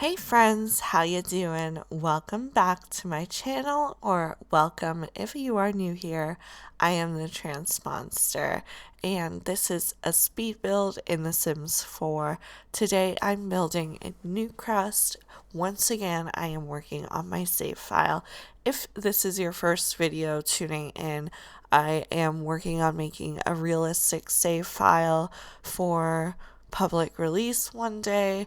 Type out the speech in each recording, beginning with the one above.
Hey friends, how you doing? Welcome back to my channel, or welcome if you are new here. I am the Transpondster, and this is a speed build in The Sims 4. Today I'm building a new crust. Once again, I am working on my save file. If this is your first video tuning in, I am working on making a realistic save file for public release one day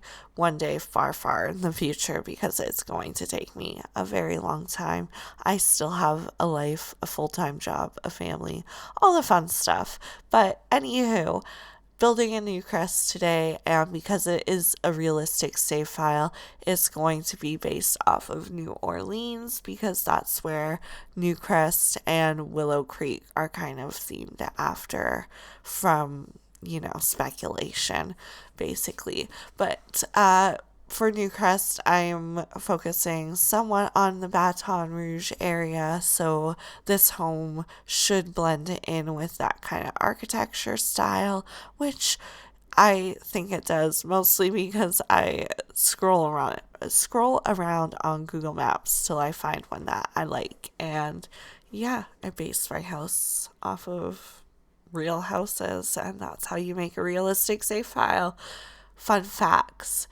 far, far in the future, because it's going to take me a very long time. I still have a life, a full-time job, a family, all the fun stuff. But anywho, building a new crest today, and because it is a realistic save file, it's going to be based off of New Orleans, because that's where New Crest and Willow Creek are kind of themed after from speculation, basically. But for Newcrest, I'm focusing somewhat on the Baton Rouge area, so this home should blend in with that kind of architecture style, which I think it does, mostly because I scroll around on Google Maps till I find one that I like. And yeah, I based my house off of real houses, and that's how you make a realistic save file. Fun facts: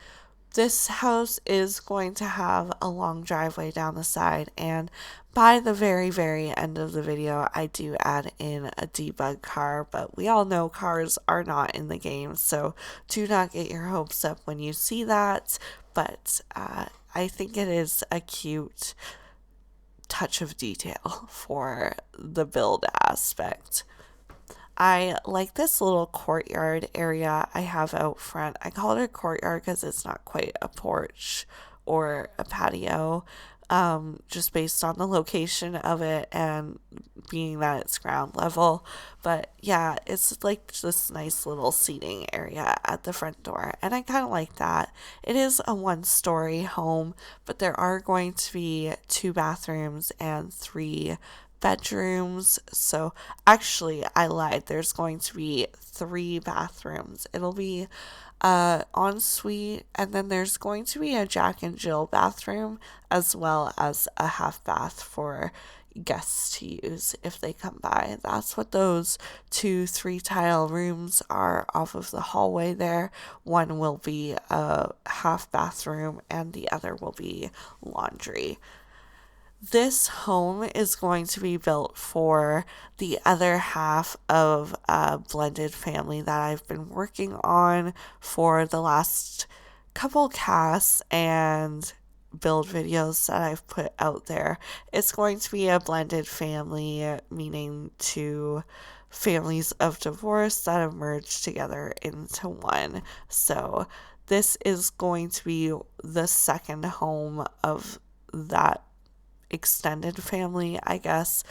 this house is going to have a long driveway down the side, and by the very, very end of the video, I do add in a debug car, but we all know cars are not in the game, so do not get your hopes up when you see that. But I think it is a cute touch of detail for the build aspect. I like this little courtyard area I have out front. I call it a courtyard because it's not quite a porch or a patio, just based on the location of it and being that it's ground level. But yeah, it's like this nice little seating area at the front door, and I kind of like that. It is a one-story home, but there are going to be 2 bathrooms and 3 bedrooms. So actually, I lied. There's going to be 3 bathrooms. It'll be ensuite, and then there's going to be a Jack and Jill bathroom, as well as a half bath for guests to use if they come by. That's what those 2 3 tile rooms are off of the hallway there. One will be a half bathroom, and the other will be laundry. This home is going to be built for the other half of a blended family that I've been working on for the last couple casts and build videos that I've put out there. It's going to be a blended family, meaning 2 families of divorce that have merged together into one. So this is going to be the second home of that extended family, I guess,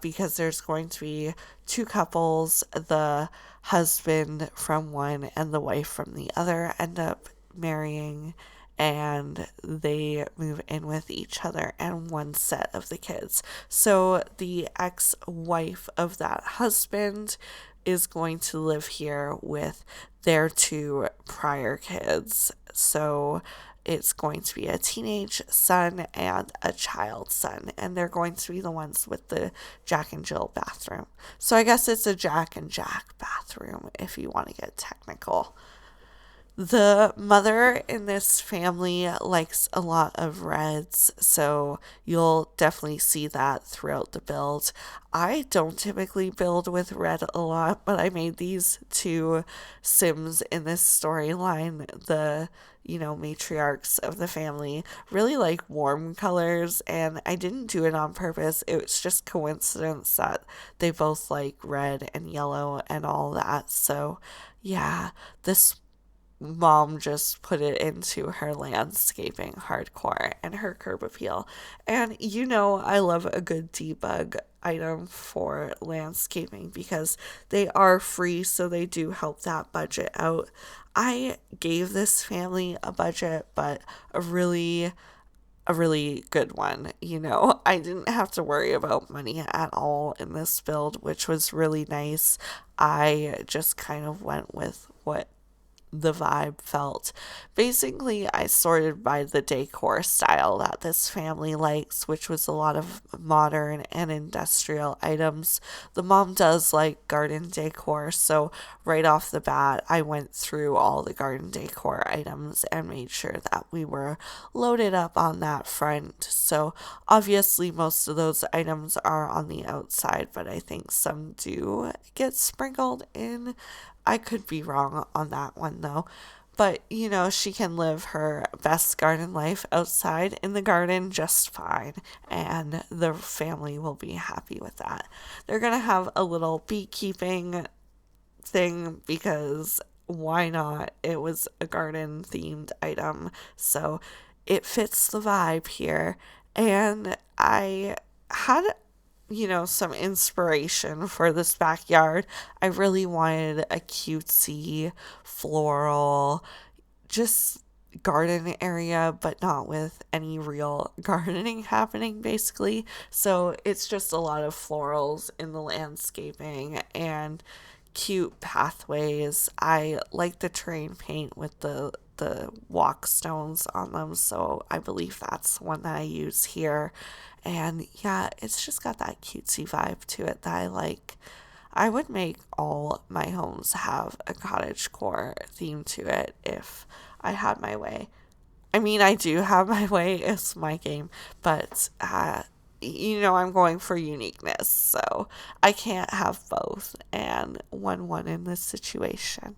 because there's going to be 2 couples. The husband from one and the wife from the other end up marrying, and they move in with each other and one set of the kids. So the ex-wife of that husband is going to live here with their 2 prior kids. So it's going to be a teenage son and a child son, and they're going to be the ones with the Jack and Jill bathroom. So I guess it's a Jack and Jack bathroom if you want to get technical. The mother in this family likes a lot of reds, so you'll definitely see that throughout the build. I don't typically build with red a lot, but I made these 2 Sims in this storyline, the matriarchs of the family, really like warm colors, and I didn't do it on purpose. It was just coincidence that they both like red and yellow and all that. So yeah, this mom just put it into her landscaping hardcore and her curb appeal. And I love a good debug item for landscaping because they are free, so they do help that budget out. I gave this family a budget, but a really good one. I didn't have to worry about money at all in this build, which was really nice. I just kind of went with what the vibe felt. Basically, I sorted by the decor style that this family likes, which was a lot of modern and industrial items. The mom does like garden decor, so right off the bat, I went through all the garden decor items and made sure that we were loaded up on that front. So, obviously, most of those items are on the outside, but I think some do get sprinkled in. I could be wrong on that one though. But, she can live her best garden life outside in the garden just fine, and the family will be happy with that. They're going to have a little beekeeping thing because why not? It was a garden themed item, so it fits the vibe here. And I had some inspiration for this backyard. I really wanted a cutesy floral, just garden area, but not with any real gardening happening, basically. So it's just a lot of florals in the landscaping and cute pathways. I like the terrain paint with the walk stones on them, so I believe that's one that I use here. And yeah, it's just got that cutesy vibe to it that I like. I would make all my homes have a cottagecore theme to it if I had my way. I mean, I do have my way, it's my game, but I'm going for uniqueness, so I can't have both and one in this situation.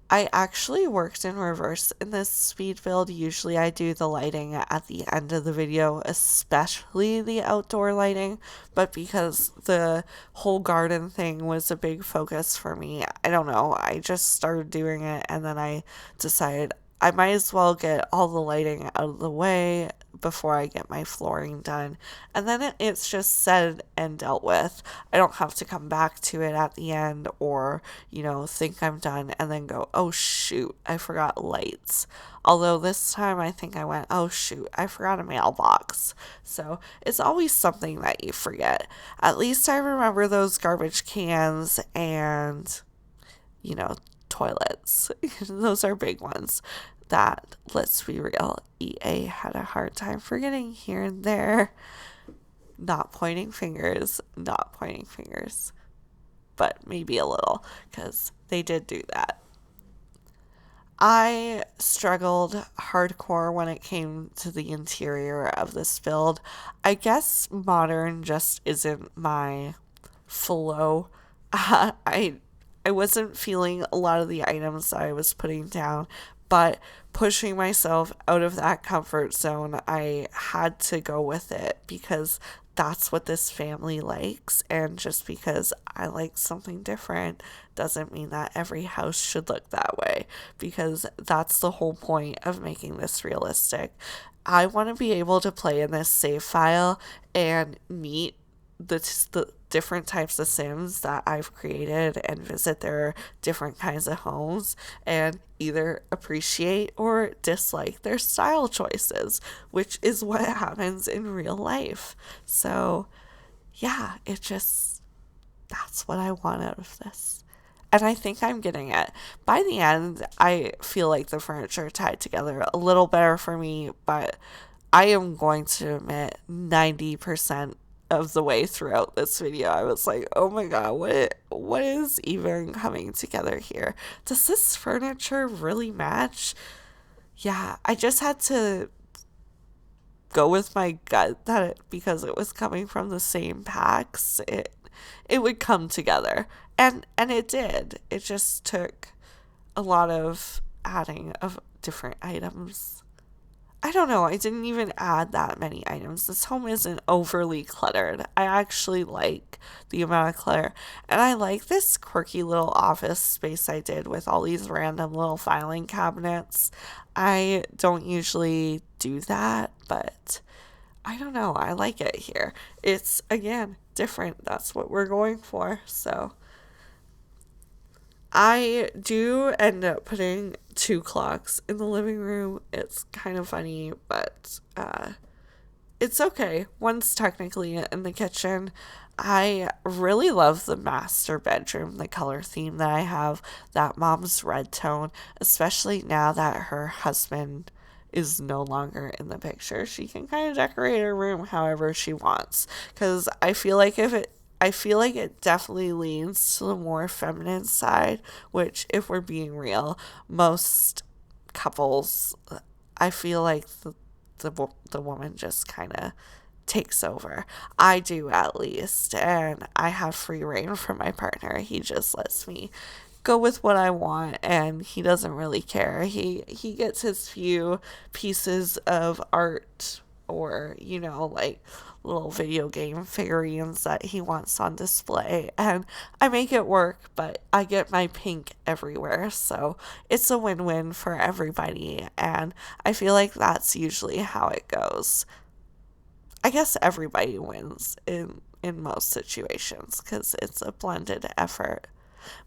I actually worked in reverse in this speed build. Usually I do the lighting at the end of the video, especially the outdoor lighting, but because the whole garden thing was a big focus for me, I don't know, I just started doing it and then I decided I might as well get all the lighting out of the way before I get my flooring done. And then it's just said and dealt with. I don't have to come back to it at the end or, think I'm done and then go, oh shoot, I forgot lights. Although this time I think I went, oh shoot, I forgot a mailbox. So it's always something that you forget. At least I remember those garbage cans and, you know, toilets. Those are big ones that, let's be real, EA had a hard time forgetting here and there. Not pointing fingers, not pointing fingers, but maybe a little, because they did do that. I struggled hardcore when it came to the interior of this build. I guess modern just isn't my flow. I wasn't feeling a lot of the items that I was putting down, but pushing myself out of that comfort zone, I had to go with it because that's what this family likes. And just because I like something different doesn't mean that every house should look that way, because that's the whole point of making this realistic. I want to be able to play in this save file and meet the different types of Sims that I've created and visit their different kinds of homes and either appreciate or dislike their style choices, which is what happens in real life. So, yeah, that's what I want out of this. And I think I'm getting it. By the end, I feel like the furniture tied together a little better for me, but I am going to admit 90% of the way throughout this video, I was like, oh my god, what is even coming together here? Does this furniture really match? Yeah, I just had to go with my gut that because it was coming from the same packs, it would come together. And it did. It just took a lot of adding of different items. I don't know, I didn't even add that many items. This home isn't overly cluttered. I actually like the amount of clutter. And I like this quirky little office space I did with all these random little filing cabinets. I don't usually do that, but I don't know, I like it here. It's, again, different. That's what we're going for, so I do end up putting 2 clocks in the living room. It's kind of funny, but It's okay. One's technically in the kitchen. I really love the master bedroom, the color theme that I have, that mom's red tone, especially now that her husband is no longer in the picture. She can kind of decorate her room however she wants. Because I feel like it definitely leans to the more feminine side, which, if we're being real, most couples, I feel like the woman just kind of takes over. I do, at least, and I have free reign from my partner. He just lets me go with what I want, and he doesn't really care. He gets his few pieces of art, or like little video game figurines that he wants on display, and I make it work, but I get my pink everywhere, so it's a win-win for everybody, and I feel like that's usually how it goes. I guess everybody wins in most situations because it's a blended effort,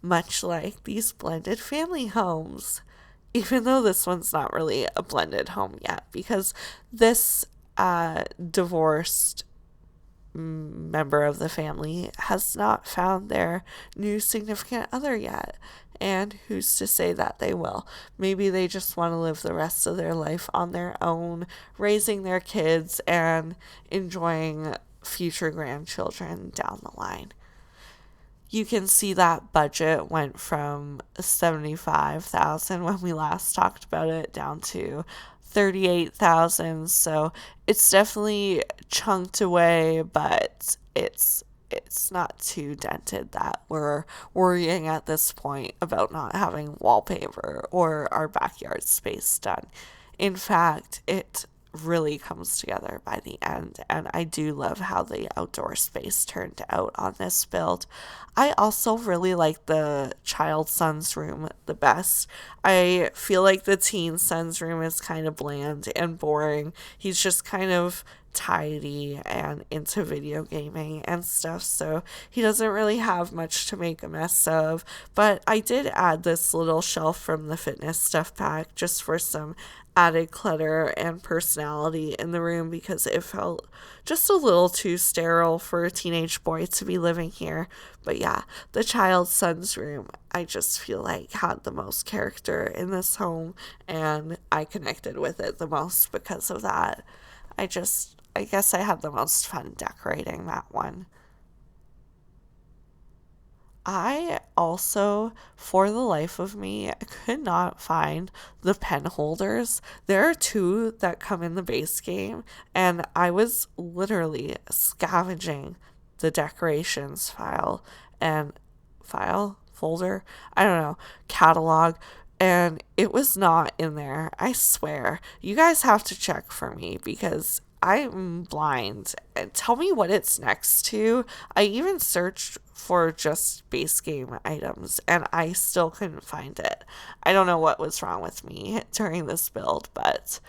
much like these blended family homes. Even though this one's not really a blended home yet, because this divorced member of the family has not found their new significant other yet. And who's to say that they will? Maybe they just want to live the rest of their life on their own, raising their kids and enjoying future grandchildren down the line. You can see that budget went from 75,000 when we last talked about it down to 38,000. So it's definitely chunked away, but it's not too dented that we're worrying at this point about not having wallpaper or our backyard space done. In fact, it really comes together by the end, and I do love how the outdoor space turned out on this build. I also really like the child son's room the best. I feel like the teen son's room is kind of bland and boring. He's just kind of tidy and into video gaming and stuff, so he doesn't really have much to make a mess of. But I did add this little shelf from the fitness stuff pack just for some added clutter and personality in the room because it felt just a little too sterile for a teenage boy to be living here. But yeah, the child son's room, I just feel like had the most character in this home, and I connected with it the most because of that. I guess I had the most fun decorating that one. I also, for the life of me, could not find the pen holders. There are two that come in the base game, and I was literally scavenging the decorations and folder, I don't know, catalog, and it was not in there. I swear. You guys have to check for me because I'm blind. Tell me what it's next to. I even searched for just base game items and I still couldn't find it. I don't know what was wrong with me during this build, but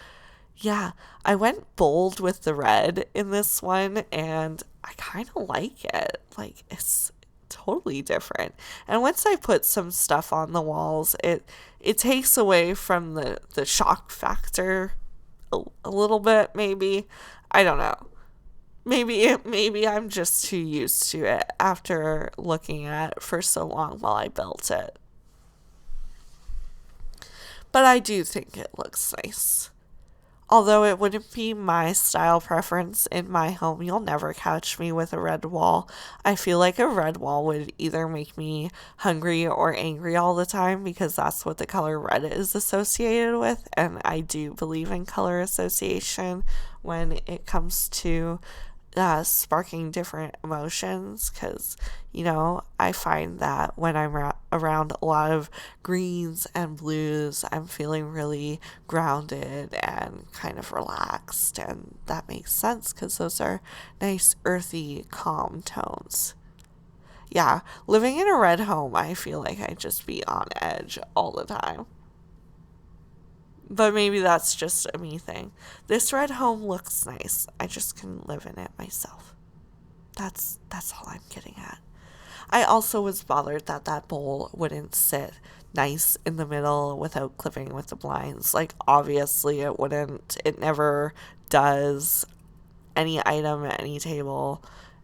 yeah, I went bold with the red in this one and I kind of like it. Like, it's totally different. And once I put some stuff on the walls, it takes away from the shock factor a little bit, maybe. I don't know. Maybe I'm just too used to it after looking at it for so long while I built it. But I do think it looks nice. Although it wouldn't be my style preference in my home, you'll never catch me with a red wall. I feel like a red wall would either make me hungry or angry all the time because that's what the color red is associated with. And I do believe in color association when it comes to sparking different emotions because, I find that when I'm around a lot of greens and blues, I'm feeling really grounded and kind of relaxed. And that makes sense because those are nice, earthy, calm tones. Yeah, living in a red home, I feel like I'd just be on edge all the time. But maybe that's just a me thing. This red home looks nice. I just couldn't live in it myself. That's all I'm getting at. I also was bothered that that bowl wouldn't sit nice in the middle without clipping with the blinds. Like, obviously it wouldn't. It never does. any item, any table,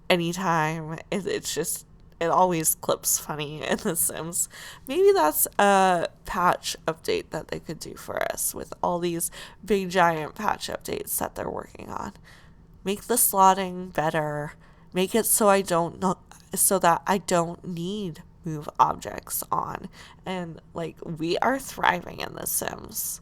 anytime. It always clips funny in The Sims. Maybe that's a patch update that they could do for us with all these big giant patch updates that they're working on. Make the slotting better. Make it so that I don't need move objects on. And like, we are thriving in The Sims.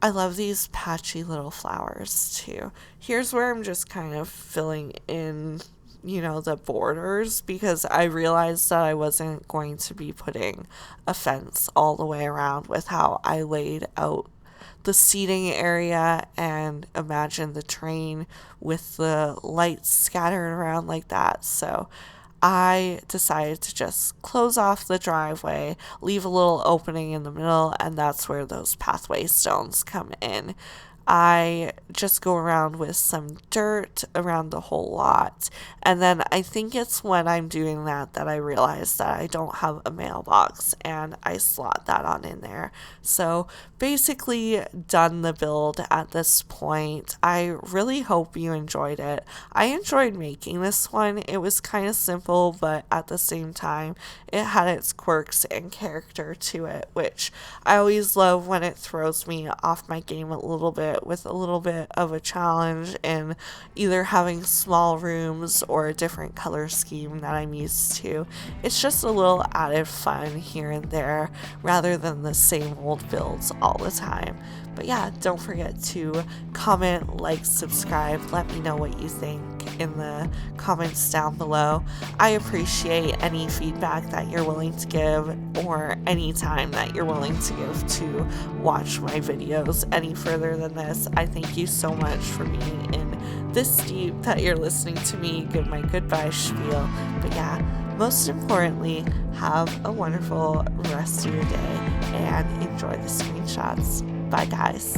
I love these patchy little flowers too. Here's where I'm just kind of filling in, the borders, because I realized that I wasn't going to be putting a fence all the way around with how I laid out the seating area, and imagine the train with the lights scattered around like that. So I decided to just close off the driveway, leave a little opening in the middle, and that's where those pathway stones come in. I just go around with some dirt around the whole lot, and then I think it's when I'm doing that I realize that I don't have a mailbox, and I slot that on in there. So basically done the build at this point. I really hope you enjoyed it. I enjoyed making this one. It was kind of simple, but at the same time it had its quirks and character to it, which I always love when it throws me off my game a little bit with a little bit of a challenge in either having small rooms or a different color scheme that I'm used to. It's just a little added fun here and there rather than the same old builds all the time. But yeah, don't forget to comment, like, subscribe. Let me know what you think in the comments down below. I appreciate any feedback that you're willing to give, or any time that you're willing to give to watch my videos any further than this. I thank you so much for being in this deep that you're listening to me give my goodbye spiel. But yeah, most importantly, have a wonderful rest of your day and enjoy the screenshots. Bye, guys.